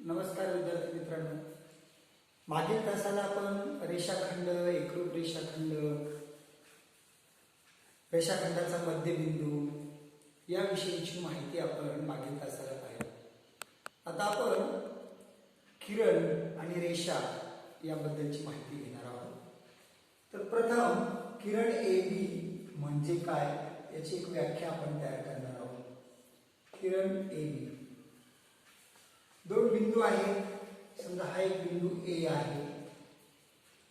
नमस्कार विद्यार्थी मित्रांनो. मागील तासाला आपण रेषाखंड, एकरूप रेषाखंड, रेषाखंडाचा मध्यबिंदू याविषयीची माहिती आपण मागील तासाला पाहिली. आता आपण किरण आणि रेषा याबद्दलची माहिती घेणार आहोत. तर प्रथम किरण ए बी म्हणजे काय याची एक व्याख्या आपण तयार करणार आहोत. किरण ए बी, दोन बिंदू आहेत. समजा हा एक बिंदू ए आहे,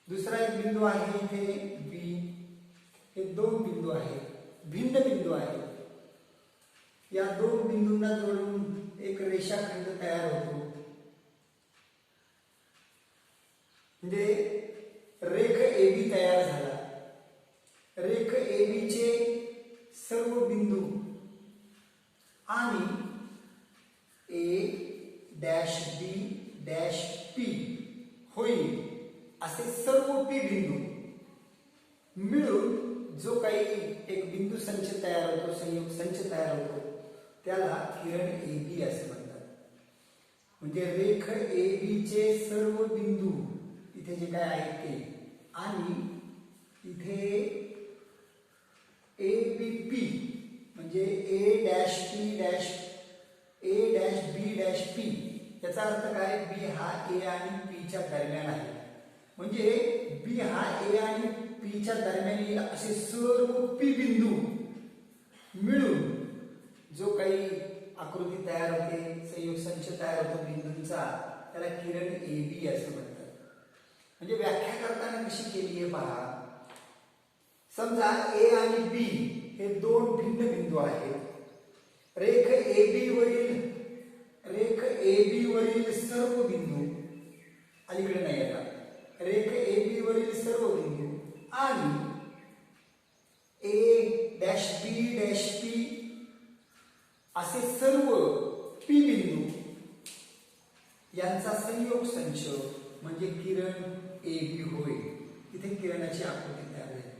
दुसरा एक बिंदू आहे इथे बी. हे दोन बिंदू आहेत, भिन्न बिंदू आहेत. या दोन बिंदूंना जोडून एक रेषाखंड तयार होतो. म्हणजे रेख ए बी तयार झाला. रेख ए बी चे सर्व बिंदू आणि a dash b dash p होईल असे सर्व पी बिंदू मिळून जो काही एक बिंदू संच तयार होतो, संयोग संच तयार होतो, त्याला किरण ए बी असे म्हणतात. म्हणजे रेख ए बी चे सर्व बिंदू इथे जे काय आहेत ते आणि इथे ए बी पी म्हणजे a dash p dash a dash b dash p, याचा अर्थ काय? बी हा ए आणि पी च्या दरम्यान आहे. म्हणजे बी हा ए आणि पी च्या दरम्यान येईल असे सर्व पी बिंदू मिळून जो काही आकृती तयार होते, संयोग संच तयार होतो बिंदूंचा, त्याला किरण ए बी असं म्हणतात. म्हणजे व्याख्या करताना कशी केली आहे पहा. समजा ए आणि बी हे दोन भिन्न बिंदू आहेत. रेख ए बी वरील सर्व बिंदू अलीकडे नाही येतात. रेख ए बी वरील सर्व बिंदू आणि a dash b dash p असे सर्व पी बिंदू यांचा संयोग संच म्हणजे किरण ए बी होय. इथे किरणाची आकृती तयार झाली.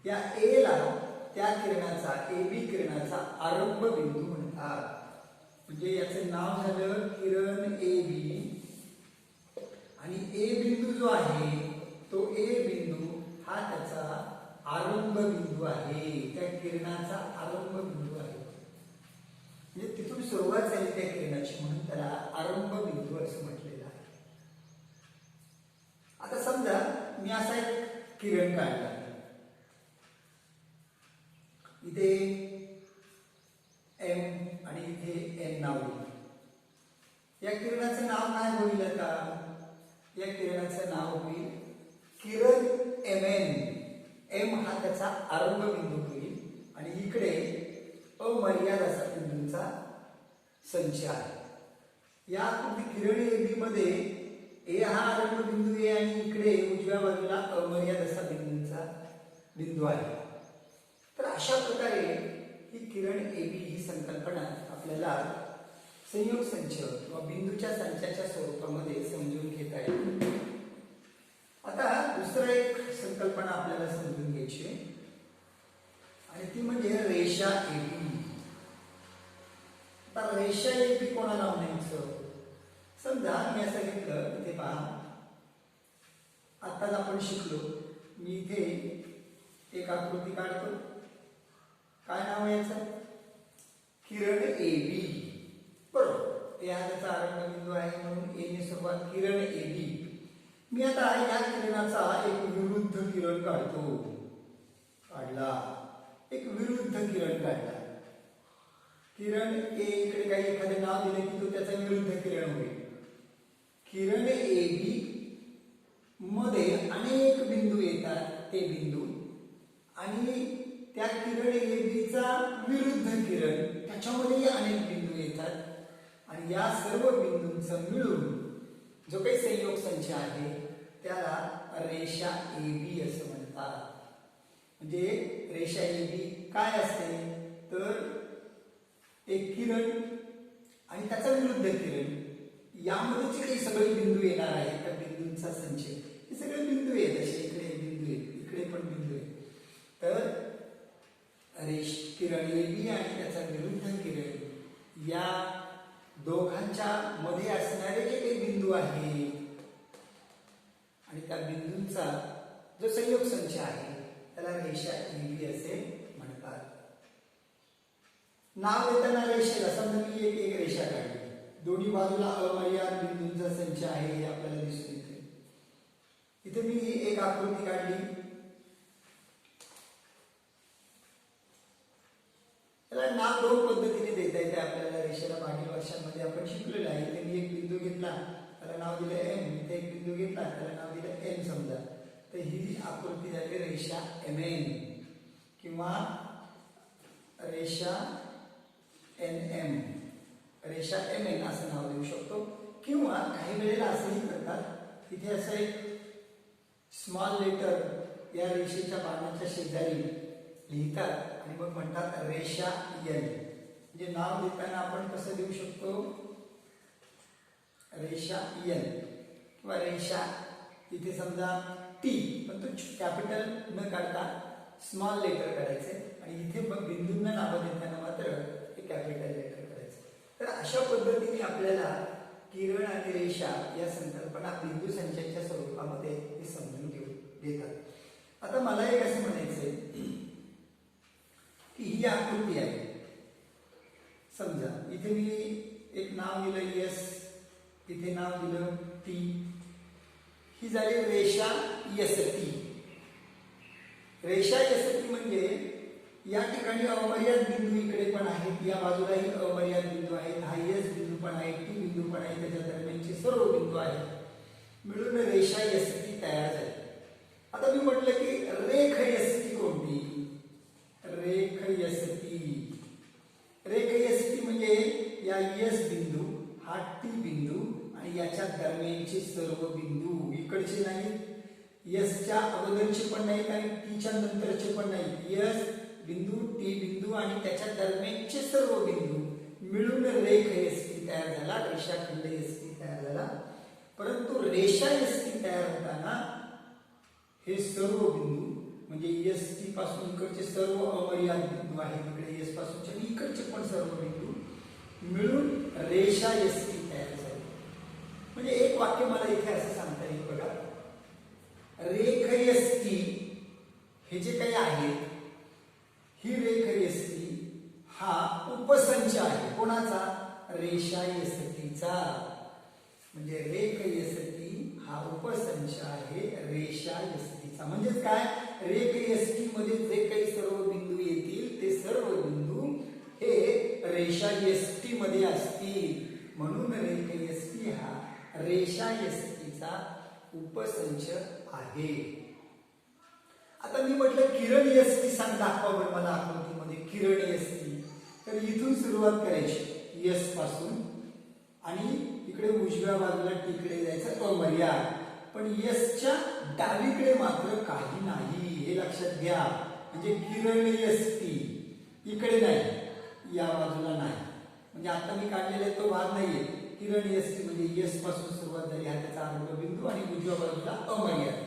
या ए ला त्या किरणाचा, ए बी किरणाचा आरंभ बिंदू म्हणतात. म्हणजे याचे नाव झालं किरण ए बी. आणि ए बिंदू जो आहे तो ए बिंदू हा त्याचा आरंभ बिंदू आहे, त्या किरणाचा आरंभ बिंदू आहे. म्हणजे तिथून सुरुवात झाली त्या किरणाची, म्हणून त्याला आरंभ बिंदू असं म्हटलेलं आहे. आता समजा मी असा एक किरण काढला. इथे एम आणि इथे एन नाव होईल. या किरणाचं नाव काय होईल? आता या किरणाचं नाव होईल किरण एम एन. एम हा त्याचा आरंभ बिंदू होईल आणि इकडे अमर्याद असा बिंदूंचा संच आहे. या आकृती किरण ए बी मध्ये ए हा आरंभ बिंदू आहे आणि इकडे उजव्या बाजूला अमर्याद असा बिंदूंचा बिंदू आहे. तर अशा प्रकारे ही किरण ए बी ही संकल्पना आपल्याला संयोग संच किंवा बिंदूच्या संचाच्या स्वरूपामध्ये समजून घेता येईल. आता दुसरं एक संकल्पना आपल्याला समजून घ्यायची आणि ती म्हणजे रेषा ए बी. आता रेषा ए बी कोणाला म्हणायचं? समजा मी असं घेतलं, इथे पहा, आताच आपण शिकलो. मी इथे एक आकृती काढतो. काय नाव आहे याचं? किरण ए बी. बरोबर, हा त्याचा आरंभ बिंदू आहे म्हणून ए ने सुरुवात, किरण ए बी. मी आता या किरणाचा एक विरुद्ध किरण काढतो. काढला, एक विरुद्ध किरण काढला. किरण ए इकडे काही एखादे नाव दिले की तो त्याचा विरुद्ध किरण होईल. किरण ए बी मध्ये अनेक बिंदू येतात, ते बिंदू आणि त्या किरण ए बी चा विरुद्ध किरण, त्याच्यामध्येही अनेक बिंदू येतात आणि या सर्व बिंदूंचा मिळून जो काही संयोग संच आहे त्याला रेषा ए बी असं म्हणतात. म्हणजे रेषा ए बी काय असते तर एक किरण आणि त्याचा विरुद्ध किरण, यामध्ये जे काही सगळे बिंदू येणार आहेत त्या बिंदूंचा संच, हे सगळे बिंदू आहेत. असे इकडे बिंदू आहेत, इकडे पण बिंदू आहेत. तर किरण ए बी आणि त्याचा विरुद्ध किरण या दोघांच्या मध्ये असणारे जे काही आहे आणि त्या बिंदूंचा जो संयोग संच आहे त्याला रेषा AB असे म्हणतात. नाव देताना रेषेला समजा मी एक रेषा काढली, दोन्ही बाजूला अमर्याद बिंदूंचा संच आहे हे आपल्याला दिसून येते. इथे मी एक आकृती काढली, त्याला नाव दोन पद्धतीने देता येते आपल्याला रेषेला. मागील वर्षांमध्ये आपण शिकलेलं आहे. इथे मी एक बिंदू घेतला त्याला नाव दिलं M, इथे एक बिंदू घेतला त्याला नाव दिलं N समजा. तर ही आकृती झाली रेषा MN किंवा रेषा NM, रेषा MN असं नाव देऊ शकतो. किंवा काही वेळेला असंही करतात, तिथे असं एक स्मॉल लेटर या रेषेच्या बाणाच्या शेजारी लिहितात आणि मग म्हणतात रेषा N. म्हणजे नाव देताना आपण कसं देऊ शकतो, रेषा N किंवा रेषा, इथे समजा T, पण तो कॅपिटल न काढता स्मॉल लेटर काढायचे आणि इथे बिंदूंना नाव देताना मात्र हे कॅपिटल लेटर करायचे. तर अशा पद्धतीने आपल्याला किरण आणि रेषा या संकल्पना बिंदू संचाच्या स्वरूपामध्ये हे समजून देतात. आता मला एक असं म्हणायचंय की ही आकृती आहे, समजा इथे मी एक नाव दिलं S, इथे नाव दिलं T, ही झाली रेषा ST. रेषा ST म्हणजे या ठिकाणी अमर्याद बिंदू इकडे पण आहेत, या बाजूलाही अमर्याद बिंदू आहेत, हा S बिंदू पण आहे, T बिंदू पण आहे, त्याच्या दरम्यानचे सर्व बिंदू आहेत, मिळून रेषा ST तयार झाली. आता मी म्हटलं की रेख ST कोणती, रेख ST, रेख ST म्हणजे या S बिंदू, हा T बिंदू आणि याच्या दरम्यानचे सर्व बिंदू, इकडचे नाहीत, S च्या अगोदरचे पण नाहीत आणि T च्या नंतरचे पण नाहीत, S बिंदू, T बिंदू आणि त्याच्या दरम्यानचे सर्व बिंदू मिळून रेख ST तयार झाला, रेषाखंड ST तयार झाला. परंतु रेषा ST तयार होताना हे सर्व बिंदू म्हणजे ST पासून इकडचे सर्व अमर्याद बिंदू आहेत, इकडे S पासूनचे आणि इकडचे पण सर्व बिंदू मिळून रेषा ST तयार झाली. म्हणजे एक वाक्य मला इथे असं सांगता येईल बघा, रेख ST हे जे काही आहे, ही रेख ST हा उपसंच आहे कोणाचा, रेषा STचा. म्हणजे रेख ST हा उपसंच आहे रेषा STचा. म्हणजेच काय, रेख ST मध्ये जे काही सर्व बिंदू येतील ते सर्व बिंदू हे रेषा ST मध्ये असतील, म्हणून रेख ST हा रेषा STचा उपसंच आहे. आता मी म्हटलं किरण ST सांग, दाखवा बरं मला आकृतीमध्ये किरण ST. तर इथून सुरुवात करायची S पासून आणि इकडे उजव्या बाजूला टीकडे जायचं अमर्याद, पण S च्या डावीकडे मात्र काही नाही, हे लक्षात घ्या. म्हणजे किरण ST इकडे नाही, या बाजूला नाही, म्हणजे आता मी काढलेला तो भाग नाहीये. किरण ST म्हणजे S पासून सुरुवात झाली, हा त्याचा आरंभ बिंदू आणि उजव्या बाजूला अमर्याद.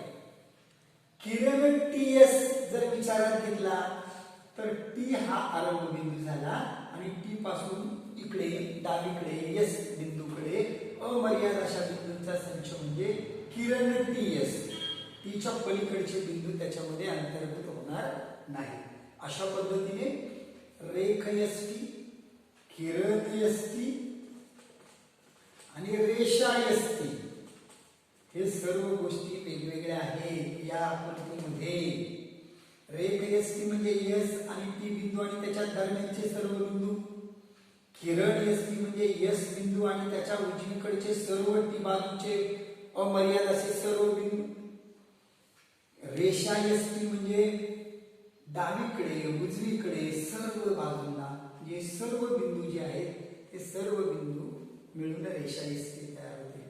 किरण TS जर विचारात घेतला तर T हा आरंभ बिंदू झाला आणि T पासून इकडे डावीकडे S बिंदूकडे अमर्याद अशा बिंदूंचा संच म्हणजे किरण TS. T च्या पलीकडचे बिंदू त्याच्यामध्ये अंतर्भूत होणार नाही. अशा पद्धतीने रेख ST, किरण ST आणि रेषा ST हे सर्व गोष्टी वेगवेगळ्या आहेत या आकृतीमध्ये. रेख ST म्हणजे S आणि T बिंदू आणि त्याच्या दरम्यानचे सर्व बिंदू, किरण ST म्हणजे S बिंदू आणि त्याच्या उजवीकडचे सर्व T बाजूचे अमर्याद असे सर्व बिंदू. रेषा ST म्हणजे डावीकडे उजवीकडे सर्व बाजूंना जे सर्व बिंदू जे आहेत ते सर्व बिंदू मिळून रेषा ST तयार होते.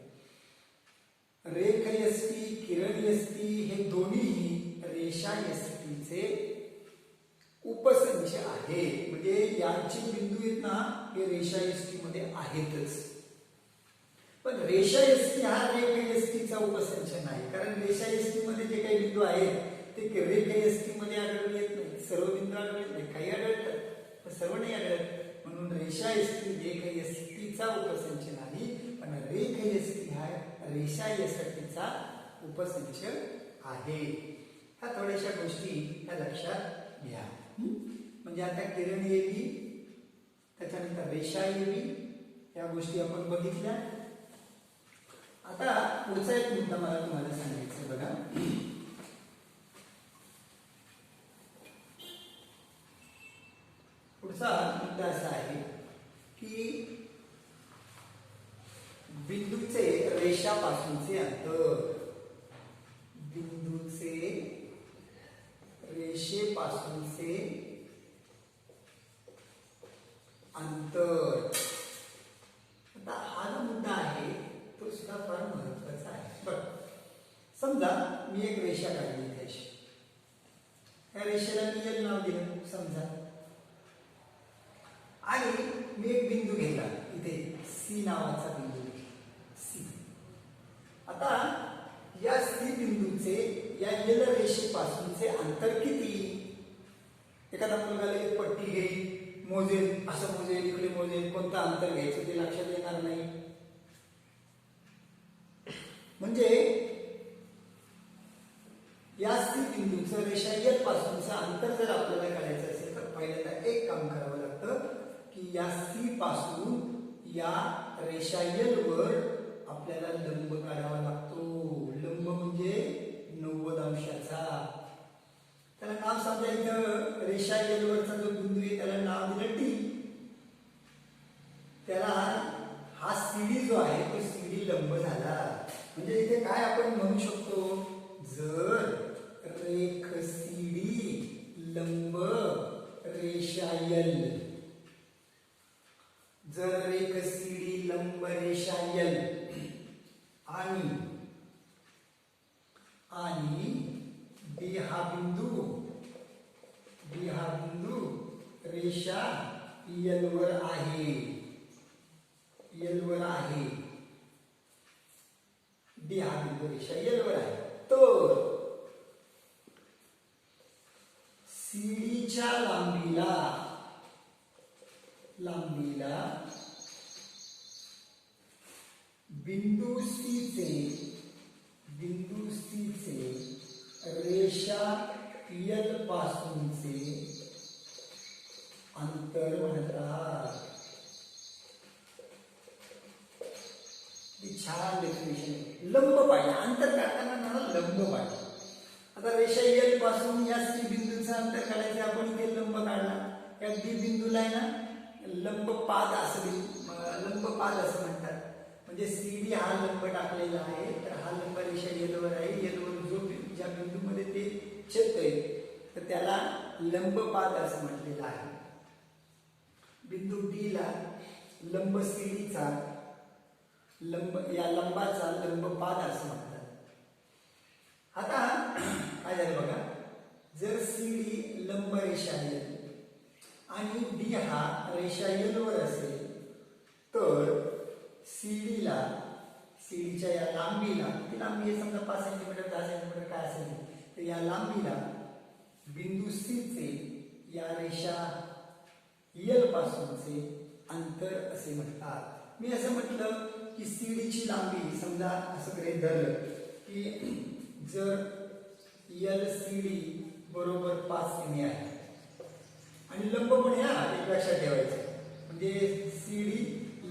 रेख ST, किरण ST हे दोन्हीही रेषा STचे उपसंच आहे. म्हणजे यांचे बिंदू आहेत ना हे रेषा ST मध्ये आहेतच. पण रेषा ST हा रेख STचा उपसंच नाही, कारण रेषा ST मध्ये जे काही बिंदू आहेत ते रेख ST मध्ये आढळून येत नाही. सर्व बिंदू आढळत नाही, काही आढळतात पण सर्व नाही आढळत. म्हणून रेषा ST रेख STचा उपसंच नाही, पण रेख ST हा आहे रेषा एसटीचा उपसंच आहे. ह्या थोड्याशा गोष्टी ह्या लक्षात घ्या. म्हणजे आता किरण एबी, त्याच्यानंतर रेषा एबी, या गोष्टी आपण बघितल्या. आता पुढचा एक मुद्दा मला तुम्हाला सांगायचा बघा. पुढचा मुद्दा असा आहे की बिंदूचे रेषापासूनचे अंतर, बिंदूचे रेषेपासूनचे अंतर. आता हा जो मुद्दा आहे तो सुद्धा फार महत्वाचा आहे. बघ, समजा मी एक रेषा काढली अशी, या रेषेला मी एल नाव दिलं समजा, आणि मी एक बिंदू घेतला इथे सी नावाचा बिंदू सी. आता या सी बिंदूचे या एल रेषेपासूनचे अंतर किती? एखादा मुलगा एक पट्टी घेईल, मोजेल, असं मोजेल, इकडे मोजेल, कोणतं अंतर घ्यायचं ते लक्षात येणार नाही. म्हणजे या सी बिंदूचं रेषा एल पासूनचं अंतर जर आपल्याला काढायचं असेल तर पहिल्यांदा एक काम करावं लागतं की या सी पासून या रेषा एल वर आपल्याला लंब काढावा लागतो. लंब म्हणजे 90 अंशाचा. त्याला नाव समजायचं, रेषा एल वरचा जो बिंदू आहे त्याला नाव दिलं टी. त्याला हा सीडी जो आहे तो सीडी लंब झाला. म्हणजे इथे काय आपण म्हणू शकतो, जर रेख सीडी लंब रेषा एल, जर रेख सीडी लंब रेषा एल आणि बी हा बिंदू रेषा एल वर आहे, डी हा बिंदू रेषा एल वर आहे, तर सीडीच्या लांबीला बिंदू सी चे रेषा एल पासूनचे अंतर म्हणतात. छान डेफिनेशन. लंब पाहिजे, अंतर काढताना मला लंब पाहिजे. आता रेषा एल पासून या सी बिंदूचं अंतर काढायचं, आपण इथे लंब काढला, या डी बिंदूला आहे ना लंबपाद असं म्हणतात. म्हणजे सीडी हा लंब टाकलेला आहे, तर हा लंब रेषा एल वर आहे. एल वर जो ज्या बिंदूमध्ये ते छेदतोय तर त्याला लंबपाद असं म्हटलेलं आहे. बिंदू डी ला लंब सीडीचा या लंबाचा लंबपाद असं म्हणतात. आता काय झालं बघा, जर सीडी लंब रेषा एल आणि डी हा रेषा एल वर असेल तर सीडीच्या या लांबीला, ती लांबी आहे समजा 5 सेंटीमीटर 10 सेंटीमीटर काय असेल, तर या लांबीला बिंदू सी चे या रेषा एल पासूनचे अंतर असे म्हणतात. मी असं म्हटलं की सीडीची लांबी समजा असं गृहीत धरलं की जर एल सीडी बरोबर 5 सेमी आहे आणि लंब पण या एक लक्षात ठेवायचं, म्हणजे सीडी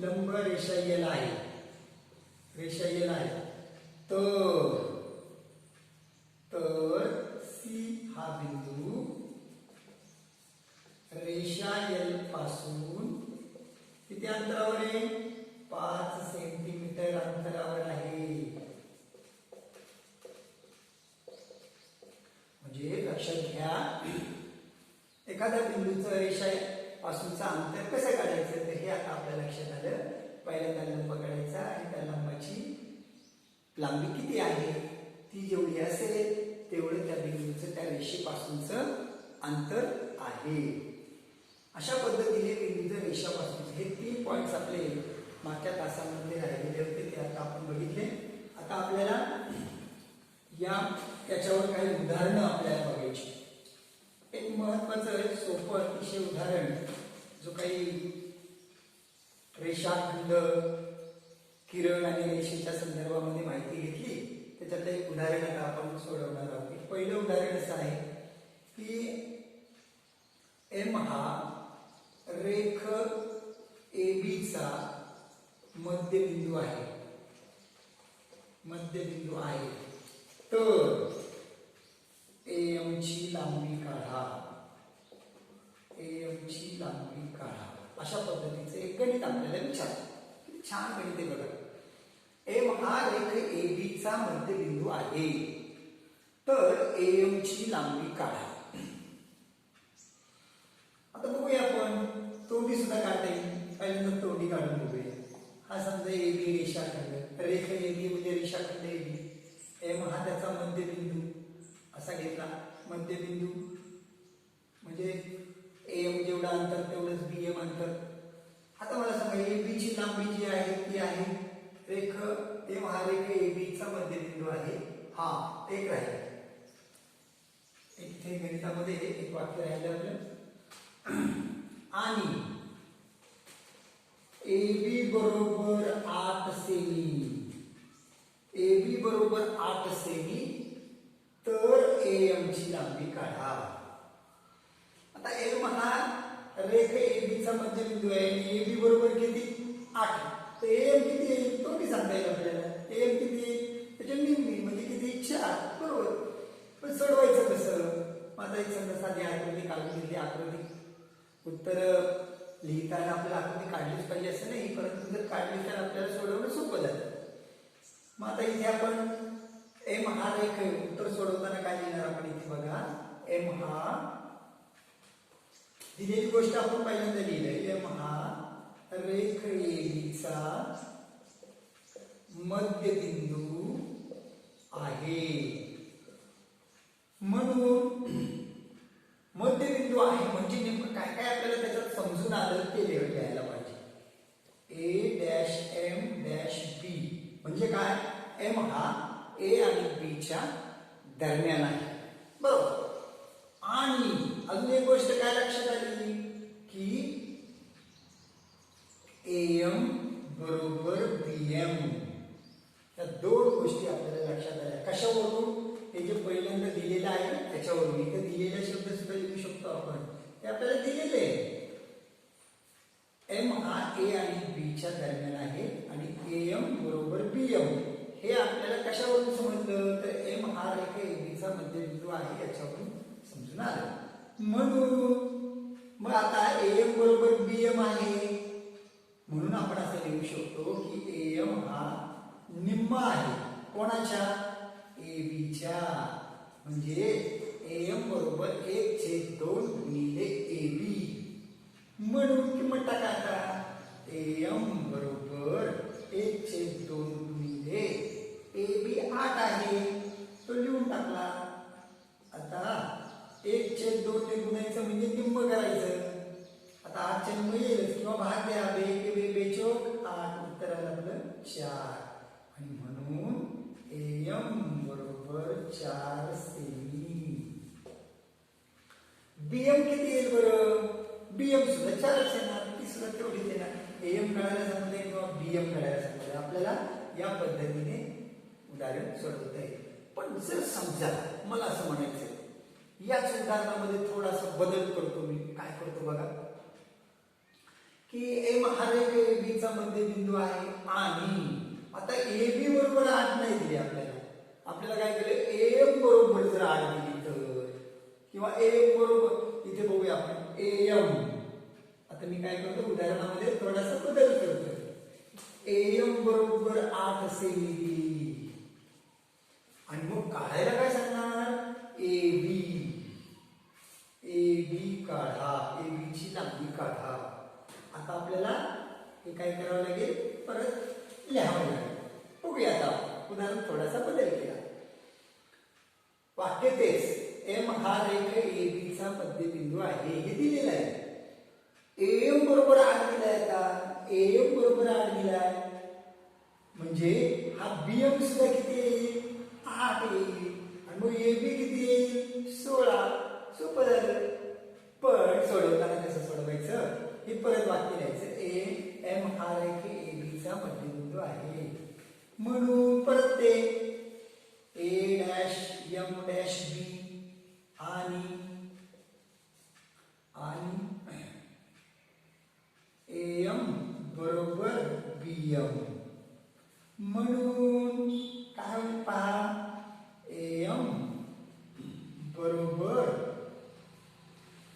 लंब रेषा एल आहे, तर सी हा बिंदू रेषा एल पासून किती अंतरावर आहे, 5 सेंटीमीटर अंतरावर आहे. म्हणजे लक्षात घ्या, एखाद्या बिंदूचं रेषा पासूनचं अंतर कसं काढायचं तर हे आता आपल्या लक्षात आलं. पहिल्यांदा लंब काढायचा आणि त्या लंबाची लांबी किती आहे, ती जेवढी असेल तेवढं त्या बिंदूचं त्या रेषेपासूनचं अंतर आहे. अशा पद्धतीने बिंदूचं रेषापासून हे 3 पॉइंट्स आपले मागच्या तासामध्ये राहिलेले होते, ते आता आपण बघितले. आता आपल्याला याच्यावर काही उदाहरणं आपल्याला बघायची. एक महत्वाचं सोपं अतिशय उदाहरण, जो काही रेषाखंड किरण आणि रेषेच्या संदर्भामध्ये माहिती घेतली. त्याच्यातलं एक उदाहरण आता आपण सोडवणार आहोत. पहिलं उदाहरण असं आहे की एम हा रेख एबीचा मध्यबिंदू आहे. मध्यबिंदू आहे तर एम ची लांबी काढा. एम ची लांबी काढा. अशा पद्धतीचे एक गणित आपल्याला विचारलं. छान गणित आहे बघा. एम हा रेख एबीचा मध्यबिंदू आहे तर एम ची लांबी काढा. आता बघूया आपण तोंडी सुद्धा काढता येईल. पहिल्यांदा तोंडी काढून बघूया. हा समजा एबी रेषाखंड, रेख एबी म्हणजे रेषाखंड एबी. एम हा त्याचा मध्यबिंदू असा घेतला. मध्यबिंदू म्हणजे एम जेवढा अंतर तेवढंच बी एम अंतर. आता मला सांगा एबी ची लांबी जी आहे ती आहे रेख एम हा रेख एबीचा मध्यबिंदू आहे. हा एक राहील. इथे गणितामध्ये एक वाक्य राहिलं आपलं. आणि एबी बरोबर 8 सेमी. एबी बरोबर 8 सेमी तर एम ची लांबी काढा. आता एम हा रेख एबीचा मध्यबिंदू आहे आणि एबी बरोबर किती 8 तर एम किती येईल तो बी सांगता येईल आपल्याला. एम किती येईल त्याच्या निम्मी म्हणजे किती 4 बरोबर. पण सोडवायचं कसं. माझा एक समजा साधी आकृती काढून घेतली. आकृती उत्तर लिहिताना आपल्याला आकृती काढलीच पाहिजे असं नाही, परंतु जर काढली तर आपल्याला सोडवणं सोपं जातं. मग आता इथे आपण एम हा रेख उत्तर सोडवताना काय लिहिणार आपण इथे बघा. एम हा दिलेली गोष्ट आपण पहिल्यांदा लिहिलंय. एम हा रेख एबीचा मध्यबिंदू आहे. म्हणून मध्यबिंदू आहे म्हणजे नेमकं काय काय आपल्याला त्याच्यात समजून आलं ते लिहायला पाहिजे. ए डॅश एम डॅश बी म्हणजे काय. एम हा ए आणि बी च्या दरम्यान आहे बरोबर. आणि अजून एक गोष्ट काय लक्षात आली की एम बरोबर बीएम. या दोन गोष्टी आपल्याला लक्षात आल्या. कशावरून. हे जे पहिल्यांदा दिलेलं आहे त्याच्यावरून. इथे दिलेले शब्द सुद्धा लिहू शकतो आपण. ते आपल्याला दिलेले आहे. एम हा ए आणि बी च्या दरम्यान आहे आणि एम बरोबर बीएम हे आपल्याला कशावरून समजलं तर एम हा रेख एबीचा मध्यबिंदू आहे याच्यावरून समजून आलं. म्हणून मग आता एम बरोबर बीएम आहे म्हणून आपण असं लिहू शकतो की एम हा निम्मा आहे कोणाच्या एबीच्या. म्हणजे एम बरोबर 1/2 गुणिले एबी. म्हणून किंमत टाका आता. एम बरोबर 1/2 गुणिले एबी 8 आहे तो लिहून टाकला. आता 1/2 ने गुणायचं म्हणजे निम्म करायचं. आता 8 चे निम्म येईल किंवा भाग द्या. बेचोक 8 उत्तर आलं आपलं 4 आणि म्हणून एम बरोबर 4 सेमी. बीएम किती येईल बरं. बीएम सुद्धा 4च येणार. ती सुद्धा तेवढीच येणार. एम काढायला सांगते किंवा बीएम काढायला सांगते आपल्याला या पद्धतीने उदाहरण सोडवता येईल. पण जर समजा मला असं म्हणायचं याच उदाहरणामध्ये थोडासा बदल करतो मी. काय करतो बघा की एम हा रेख एबीचा मध्यबिंदू आहे आणि आता एबी बरोबर 8 नाही दिली आपल्याला. आपल्याला काय केलं एम बरोबर जर 8 दिली तर किंवा एम बरोबर इथे बघूया आपण एम. आता मी काय करतो उदाहरणामध्ये थोडासा बदल करतो. एम बरोबर 8 सेमी दिली आणि मग काढायला काय सांगणार एबी. एबी काढा. एबी ची लांबी काढा. आता आपल्याला हे काय करावं लागेल परत लिहावं लागेल. बघूया आता उदाहरण थोडासा बदल केला. वाक्य तेच एम हा रेख एबीचा मध्यबिंदू आहे हे दिलेलं आहे. एम बरोबर 8 दिलाय. आता एम बरोबर 8 दिलाय म्हणजे हा बीएम सुद्धा किती येईल 8 येईल आणि मग एबी किती येईल 16. सोपं झालं. पण सोडवताना कसं सोडवायचं हे परत वाक्य लिहायचं. एम हा रेख एबीचा मध्यबिंदू बिंदू आहे. म्हणून परत ते ए डॅश एम डॅश बी आणि एम बरोबर बीएम. म्हणून काय होईल पहा, एम बरोबर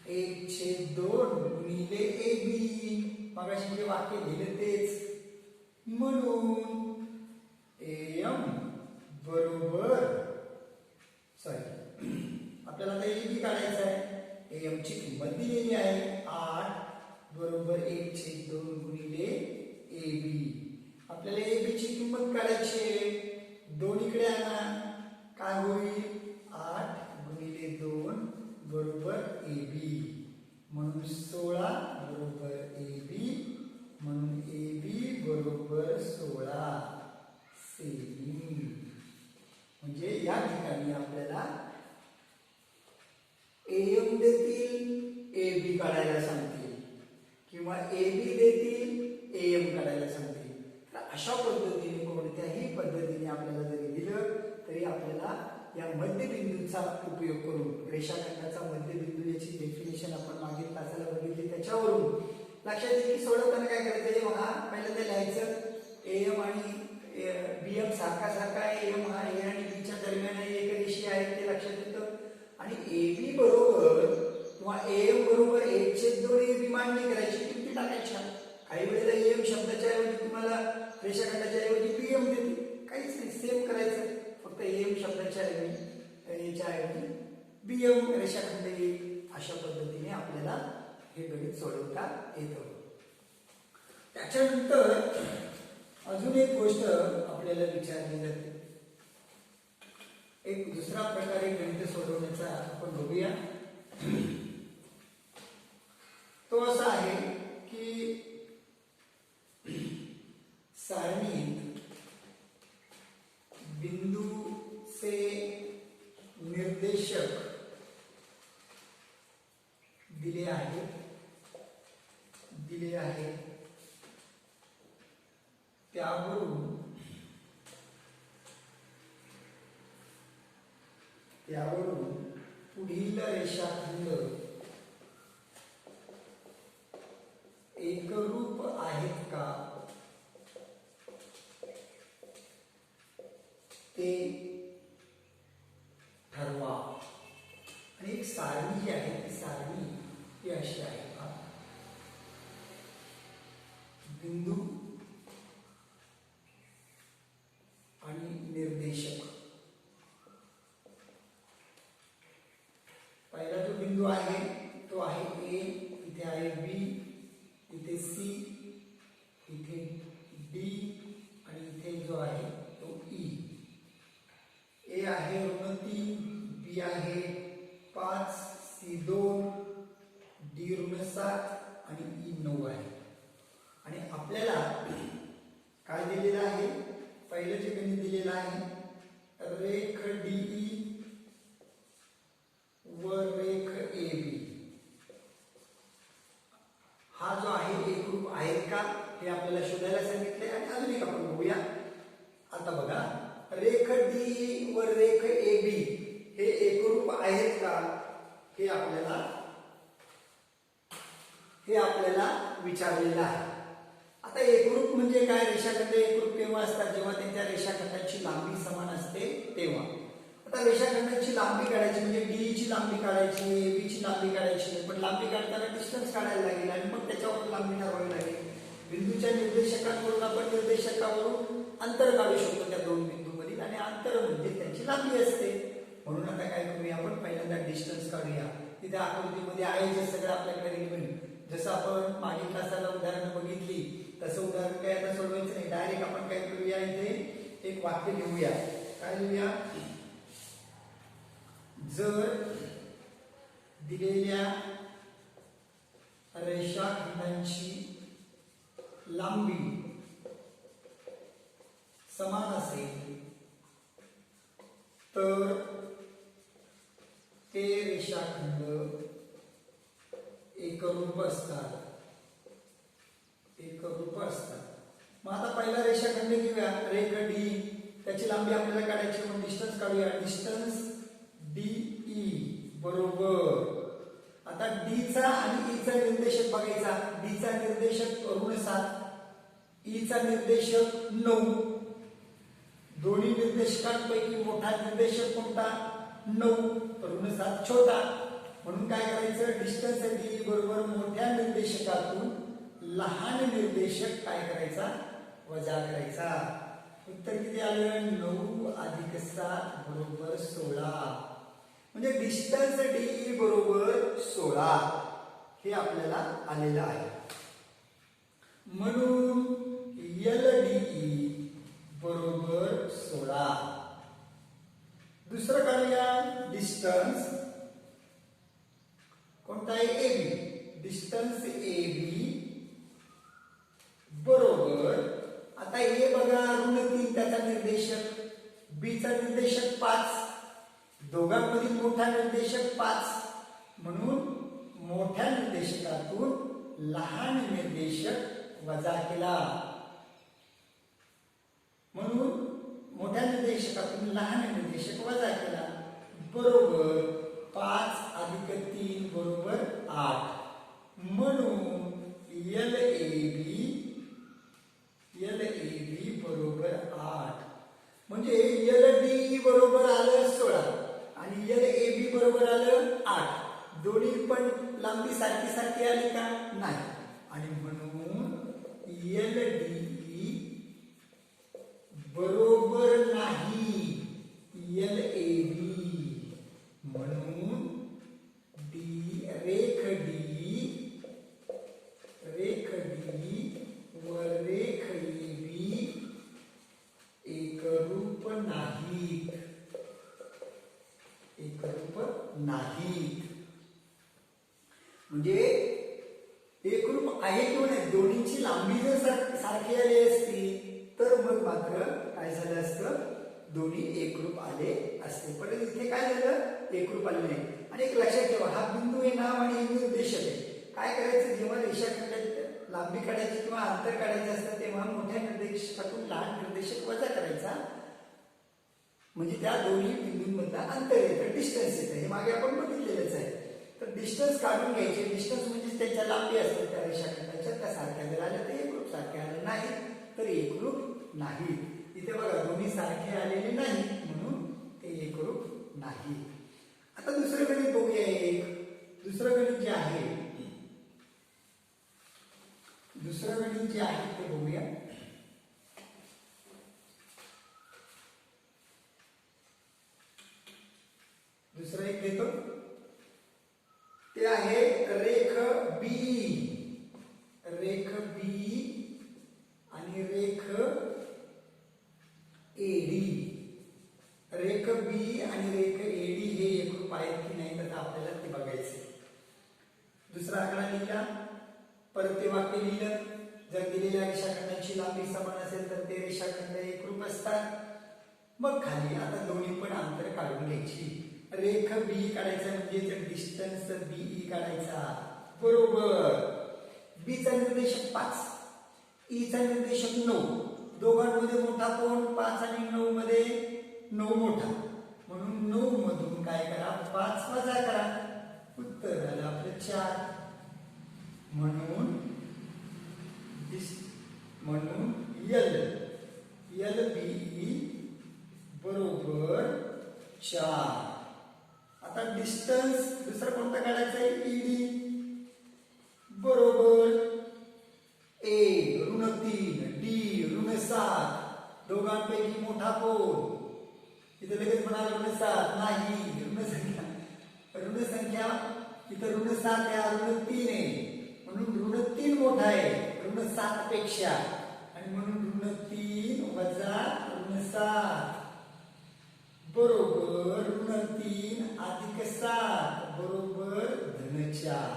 1/2 गुणिले ए बी. मगाशी जे वाक्य लिहिलं तेच. म्हणून एम बरोबर आपल्याला आता ए बी काढायचं आहे. एम ची किंमत दिलेली आहे 8 बरोबर 1/2 गुणिले ए बी. आपल्याला ए बी ची किंमत काढायची आहे. 2 इकडे आणा, काय होईल 8 गुणिले 2 बरोबर ए बी. म्हणून 16 बरोबर ए बी. म्हणून ए बी बरोबर 16 सेमी. म्हणजे या ठिकाणी आपल्याला एम देतील, ए बी काढायला सांगतील किंवा ए बी देतील, एम काढायला सांगतील. तर अशा पद्धतीने कोणत्याही पद्धतीने आपल्याला जरी दिलं तरी आपल्याला या मध्यबिंदूचा उपयोग करून रेषाखंडाचा मध्यबिंदू याची डेफिनेशन आपण मागील तासाला बघितली. त्याच्यावरून लक्षात येईल की सोडवताना काय करायचं, बघा पहिल्यांदा लिहायचं एम आणि बीएम सारखा सारखा आहे. एम हा ए आणि बी च्या दरम्यान एक रेषी आहे ते लक्षात येतं. आणि ए बी बरोबर किंवा एम बरोबर 1/2 ए बी मांडणी करायची, किती टाकायच्या. काही वेळेला एम शब्दाच्या ऐवजी तुम्हाला रेषाखंडाच्या ऐवजी बीएम देते, काहीच नाही, सेम करायचं. फक्त एम शब्दाच्या ऐवजी याच्या ऐवजी बीएम रेषाखंड येईल. अशा पद्धतीने आपल्याला हे गणित सोडवता येतं. त्याच्यानंतर अजून एक गोष्ट आपल्याला विचारली जाते. एक दुसरा प्रकारे गणित सोडवण्याचा आपण बघूया. तो असा आहे की सारणीत बिंदूचे निर्देशक दिले आहे त्यावरून पुढील रेषाखंड एकरूप आहेत का ते ठरवा. आणि एक सारणी जी आहे ती सारणी ही अशी आहे का, बिंदू आणि निर्देशक. पहिला जो बिंदू आहे तो आहे ए, इथे आहे बी, इथे सी, इथे डी आणि इथे जो आहे तो ई. ए आहे ऋण 3, बी आहे 5, सी 2, डी ऋण 7 आणि ई 9 आहे. आणि आपल्याला काय दिलेलं आहे, पहिलं जे गणित दिलेलं आहे रेख डीई व रेख ए बी हा जो आहे एकरूप आहे का हे आपल्याला शोधायला सांगितले. आणि अजून एक आपण बघूया. आता बघा, रेख डी व रेख ए बी हे एकरूप आहेत का हे आपल्याला विचारलेलं आहे. आता एकरूप म्हणजे काय, रेषाखंड एकरूप केव्हा असतात, जेव्हा त्यांच्या रेषाखंडाची लांबी समान असते तेव्हा. आता रेषाखंडाची लांबी काढायची म्हणजे डी ची लांबी काढायची, ए बी ची लांबी काढायची. पण लांबी काढताना डिस्टन्स काढायला लागेल आणि मग त्याच्यावर लांबी ठरवावी लागेल. बिंदूच्या निर्देशकांवरून आपण निर्देशकावरून अंतर काढू शकतो त्या दोन बिंदूमधील, आणि अंतर म्हणजे त्यांची लांबी असते. म्हणून आता काय करूया, आपण पहिल्यांदा डिस्टन्स काढूया. तिथे आकृतीमध्ये आहे जे सगळं आपल्याकडे रिलेव्हंट. जसं आपण मागील तासाला उदाहरण बघितली तसं उदाहरण काय आता सोडवायचं नाही, डायरेक्ट आपण काय करूया, इथे एक वाक्य लिहूया. काय लिहूया, जर दिलेल्या रेषाखंडांची लांबी समान असेल तर ते रेषाखंड एकरूप असतात. मग आता पहिला रेषाखंड घेऊया, रेख डी, त्याची लांबी आपल्याला काढायची, म्हणून डिस्टन्स काढूया. डिस्टन्स डीई बरोबर, आता डी चा आणि ई चा निर्देशक बघायचा. डी चा निर्देशक ऋण 7, ई चा निर्देशक 9. दोन्ही निर्देशकांपैकी मोठा निर्देशक कोणता? 9. ऋण 7 छोटा, म्हणून काय करायचं? डिस्टन्स डी बरोबर मोठ्या निर्देशकातून लहान निर्देशक काय करायचा? वजा करायचा. उत्तर किती आलं? 9 अधिक 7 बरोबर 16. म्हणजे डिस्टन्स डी बरोबर 16 हे आपल्याला आलेलं आहे. म्हणून LDE बरोबर 16. दुसरं काढूया, डिस्टन्स कोणता आहे? AB. डिस्टन्स AB बरोबर, आता हे बघा ऋण 3 त्याचा निर्देशक, बी चा निर्देशक 5, दोघांमधील मोठा निर्देशक 5, म्हणून मोठ्या निर्देशकातून लहान निर्देशक वजा केला. म्हणून मोठ्या निर्देशकातून लहान निर्देशक वजा केला बरोबर 5 अधिक 3 बरोबर 8. म्हणून LAB बरोबर 8. म्हणजे LDE बरोबर आलं 16 आणि LAB बरोबर आलं 8. दोन्ही पण लांबी सारखी सारखी आली का? नाही. आणि म्हणून LDE बरोबर नाही LAB. म्हणून रेख डी व रेख AB एकरूप नाहीत. म्हणजे एकरूप आहे किंवा नाही, दोन्हीची लांबी जर सारखी आली असती तर मग मात्र काय झालं असतं? दोन्ही एकरूप आले असते. पण इथे काय झालं? एकरूप आले नाही. आणि एक लक्षात ठेवा, हा बिंदू आहे नाव आणि हे निर्देशक आहे. काय करायचं? जेव्हा रेषाखंडाची लांबी काढायची किंवा अंतर काढायचं असतं तेव्हा मोठ्या निर्देशकातून लहान निर्देशक वजा करायचा, म्हणजे त्या दोन्ही बिंदूंमधला अंतर येतं, डिस्टन्स येतं. हे मागे आपण बघितलेलंच आहे. तर डिस्टन्स काढून घ्यायचे. डिस्टन्स म्हणजे त्यांच्या लांबी असतात त्या रेषाखंडाच्या, त्या सारख्या जर आल्या तर एकरूप, सारख्या आल्या नाही तर एकरूप नाही. इथे बघा दोन्ही सारखे आलेले नाही म्हणून ते एकरूप नाही. आता दुसरं गणित बघूया. दुसरं गणित जे आहे ते बघूया. दुसरं एक घेतो, ते आहे रेख बी आणि रेख एडी. रेख बी आणि रेख एडी हे एकरूप आहेत की नाही तर आपल्याला ते बघायचे. दुसरा आकडा लिहिला, परत ते वाक्य लिहिलं. जर दिलेल्या रेषाखंडाची लांबी समान असेल तर ते रेषाखंड एकरूप असतात. मग खाली आता दोन्ही पण अंतर काढून घ्यायची. रेख बी काढायचा म्हणजे डिस्टन्स बीई काढायचा बरोबर. बी चा निर्देशक 5, ई चा निर्देशक 9. दोघांमध्ये मोठा कोण? 5 आणि 9 मध्ये 9 मोठा, म्हणून 9 मधून काय करा? 5 वजा करा. उत्तर आलं आपलं 4. म्हणून LBE बरोबर 4. आता डिस्टन्स दुसरा कोणता काढायचा आहे? ED बरोबर A ऋण 3, D ऋण 7. दोघांपैकी मोठा कोण? इथे लगेच म्हणाल ऋण 7 नाही, ऋण संख्या इथे ऋण 7 आहे, ऋण 3 आहे, म्हणून ऋण 3 मोठा आहे ऋण 7 पेक्षा, आणि म्हणून ऋण 3 वजा ऋण 7 बरोबर ऋण 3 अधिक 7 बरोबर धन 4.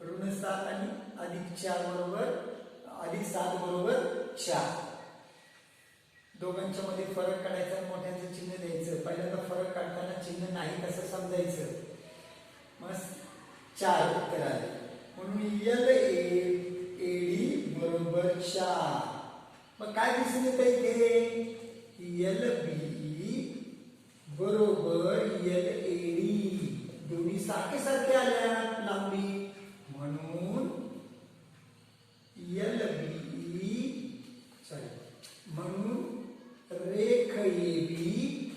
ऋण 7 आणि अधिक 4 बरोबर अधिक 7 बरोबर 4. दोघांच्या मध्ये फरक काढायचा, मोठ्याचं चिन्ह द्यायचं. पहिल्यांदा फरक काढताना चिन्ह नाही कसं समजायचं. मग 4 उत्तर आले. म्हणून LAD बरोबर 4. मग काय दिसून येतं इथे एल बी बरोबर एल एडी दोन्ही सारखे आल्या लांबी म्हणून एल बी म्हणून रेख एबी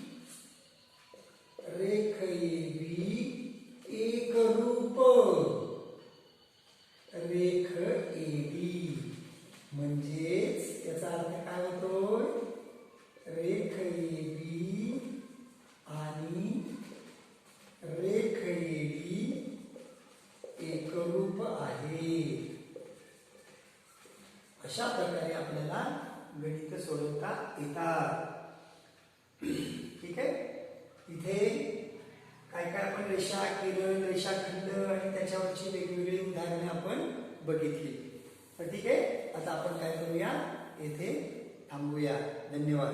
एकरूप रेख एबी म्हणजेच याचा अर्थ काय होतोय रेख एबी आणि रेख एडी एकरूप आहे. अशा प्रकारे आपल्याला गणित सोडवता येतात. ठीक आहे. इथे काय काय आपण रेषा किरण रेषाखंड आणि त्याच्यावरची वेगवेगळी उदाहरणे आपण बघितली. तर ठीक आहे, आता आपण काय करूया येथे थांबूया. धन्यवाद.